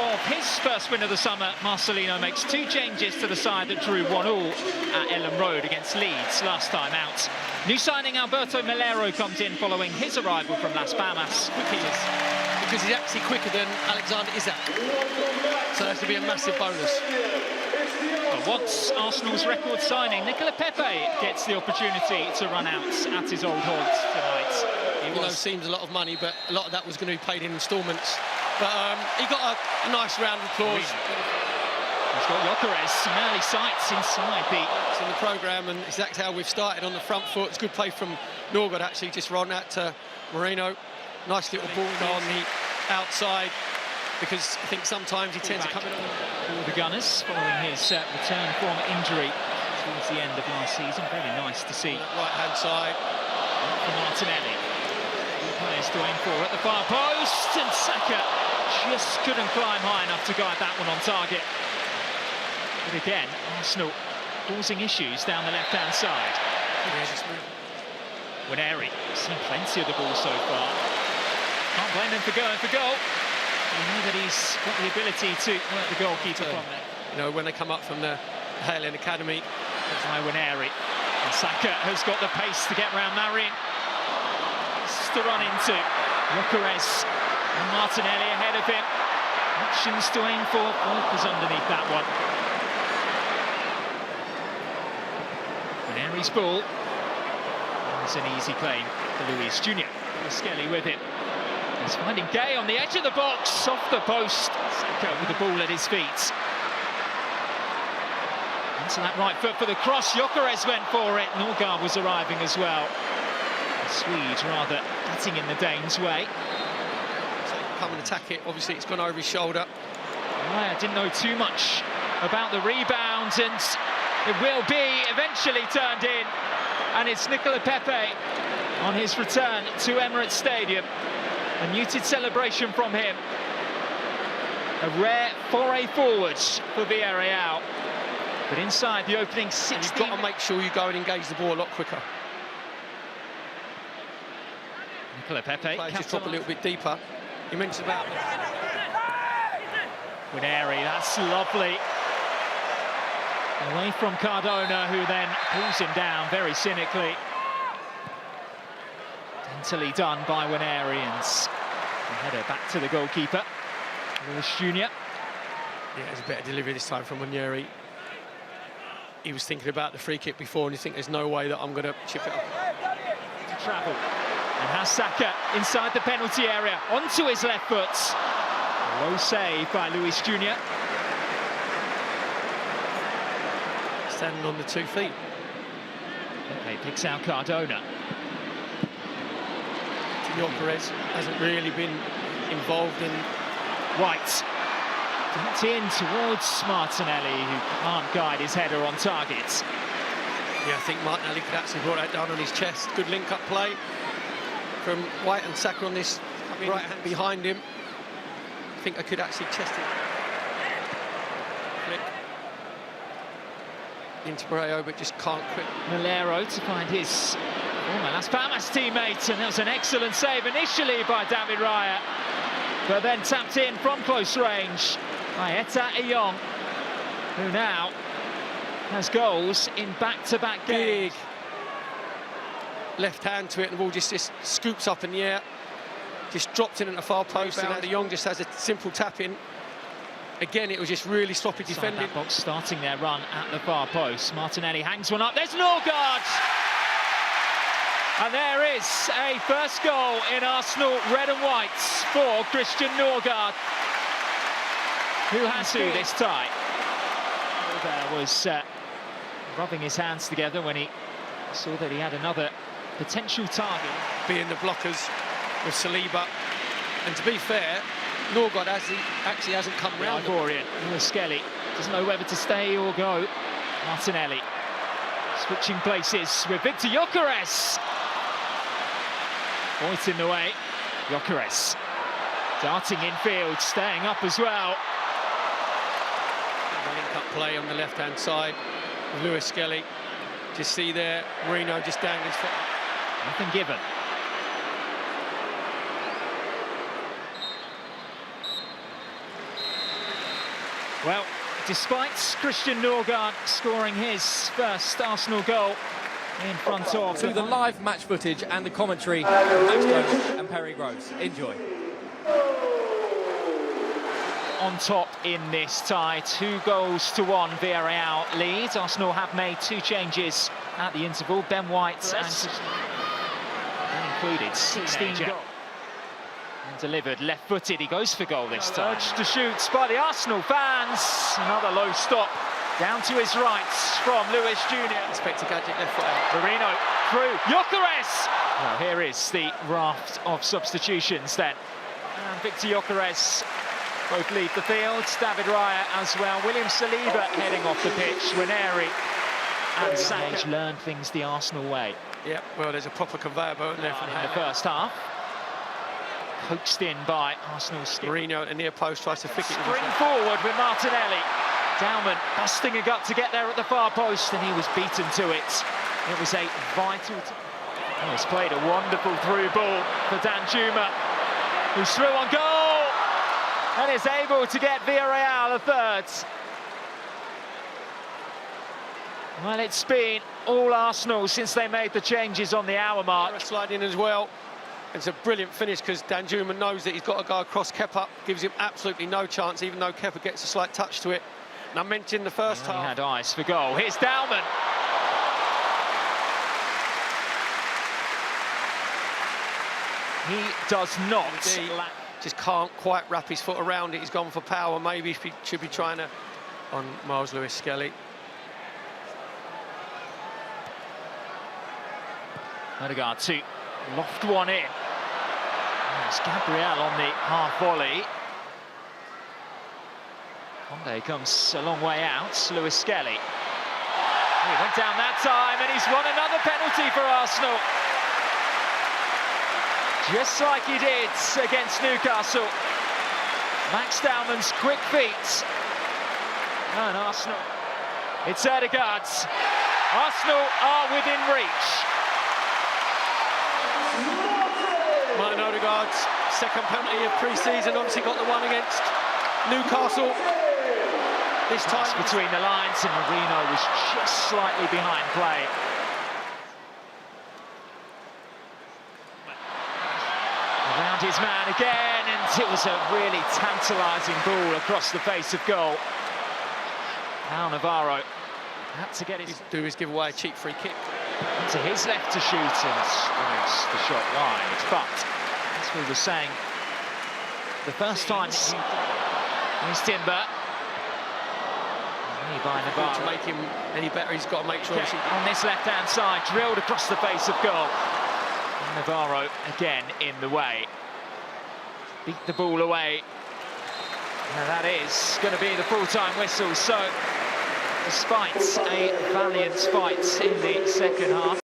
Of his first win of the summer, Marcelino makes 2 changes to the side that drew 1-1 at Ellen Road against Leeds last time out. New signing Alberto Melero comes in following his arrival from Las Palmas. Because he's actually quicker than Alexander Isak, so that's going to be a massive bonus. Well, once Arsenal's record signing, Nicola Pepe gets the opportunity to run out at his old haunts tonight. It seems a lot of money, but a lot of that was going to be paid in instalments. But he got a nice round of applause. He's got Gyökeres, some early sights inside in the programme, and exactly how we've started on the front foot. It's good play from Norgard, actually, just run that to Moreno. Nice little ball on the outside, because I think sometimes he tends to come in on the Gunners following his return from injury towards the end of last season. Very nice to see. Right-hand side. For Martinelli. Players to aim for at the far post, and Saka just couldn't climb high enough to guide that one on target. But again, Arsenal causing issues down the left-hand side. Winery, seen plenty of the ball so far. Can't blame him for going for goal. You know that he's got the ability to work the goalkeeper from there. You know, when they come up from the Halen Academy. By Winery. And Saka has got the pace to get round Marin. To run into Gyökeres and Martinelli ahead of him. Options to aim for. Walker's underneath that one. Winery's ball. It's an easy play for Luis Jr. Skelly with it. He's finding Gay on the edge of the box, off the post. Saka with the ball at his feet. Into that right foot for the cross. Gyökeres went for it. Norgard was arriving as well. Swede rather getting in the Danes' way. So come and attack it. Obviously, it's gone over his shoulder. I didn't know too much about the rebound, and it will be eventually turned in. And it's Nicola Pepe on his return to Emirates Stadium. A muted celebration from him. A rare foray forward for Villarreal. But inside the opening 16... And you've got to make sure you go and engage the ball a lot quicker. Nicola Pepe just drop a little bit deeper. You mentioned about Winery, that's lovely. Away from Cardona, who then pulls him down very cynically. Daintily done by Winery, and the header back to the goalkeeper, Luis Jr. Yeah, it's a better delivery this time from Winery. He was thinking about the free kick before, and you think there's no way that I'm going to chip it up. To travel. And has Saka inside the penalty area, onto his left foot. A low save by Luis Jr. Standing on the 2 feet. Okay, picks out Cardona. Gyökeres hasn't really been involved in... White. Dumped in towards Martinelli, who can't guide his header on target. Yeah, I think Martinelli could actually brought that down on his chest. Good link-up play from White and Saka on this right hand behind him. I think I could actually chest it. Flick into Moreno, but just can't quit. Melero to find his former Las Palmas teammate, and that was an excellent save initially by David Raya, but then tapped in from close range by Eta Eyong, who now has goals in back-to-back games. Big left hand to it, and the ball just scoops up in the air, just dropped in at the far post, and De Jong just has a simple tap in. Again, it was just really sloppy defending. That box starting their run at the far post. Martinelli hangs one up. There's Norgard! And there is a first goal in Arsenal red and whites for Christian Norgard, who has to this time. There was rubbing his hands together when he Saw that he had another potential target. Being the blockers with Saliba. And to be fair, Norgard actually hasn't come round. Ivorian, Skelly doesn't know whether to stay or go. Martinelli switching places with Victor Gyökeres. Voigt in the way. Gyökeres darting infield, staying up as well. The link-up play on the left-hand side with Lewis Skelly. Just see there, Marino just dangling his foot. Nothing given. Well, despite Christian Norgard scoring his first Arsenal goal in front of... To the live match footage and the commentary from Max Jones and Perry Groves. Enjoy. On top in this tie, 2-1 Villarreal lead. Arsenal have made 2 changes at the interval. Ben White and included 16 goals. And delivered left-footed. He goes for goal this time. Urged to shoot by the Arsenal fans. Another low stop down to his right from Lewis Jr. Expect to gadget left foot out. Marino through. Gyökeres! Well, here is the raft of substitutions then. And Victor Gyökeres both leave the field. David Raya as well. William Saliba heading off the pitch. Ranieri and Saka learned things the Arsenal way. Yeah, well, there's a proper conveyor belt in there from in the first half. Coaxed in by Arsenal's skip. Marino at the near post tries to flick it. Spring forward with Martinelli. Dowman busting a gut to get there at the far post, and he was beaten to it. It was a vital... Oh, he's played a wonderful through ball for Danjuma, who's through on goal and is able to get Villarreal a third. Well, it's been all Arsenal since they made the changes on the hour mark. Sliding as well. It's a brilliant finish because Danjuma knows that he's got to go across Kepa. Gives him absolutely no chance, even though Kepa gets a slight touch to it. And I mentioned the first half. He had eyes for goal. Here's Dowman. He does not. Just can't quite wrap his foot around it. He's gone for power. Maybe he should be trying to on Miles Lewis Skelly. Odegaard to loft one in. There's Gabriel on the half volley. Conde comes a long way out. Lewis Skelly. He went down that time and he's won another penalty for Arsenal. Just like he did against Newcastle. Max Dowman's quick feet. And Arsenal. It's Odegaard's. Arsenal are within reach. Martin Odegaard's second penalty of pre-season, obviously got the one against Newcastle. This time between the lines, and Marino was just slightly behind play. Around his man again, and it was a really tantalising ball across the face of goal. Now Navarro had to get his give away a cheap free kick. To his left to shoot and strikes the shot wide. But as we were saying, the first time he's Timber. By Navarro. To make him any better, he's got to make sure on this left-hand side, drilled across the face of goal. And Navarro again in the way. Beat the ball away. And that is going to be the full-time whistle. So, despite a valiant fight in the second half.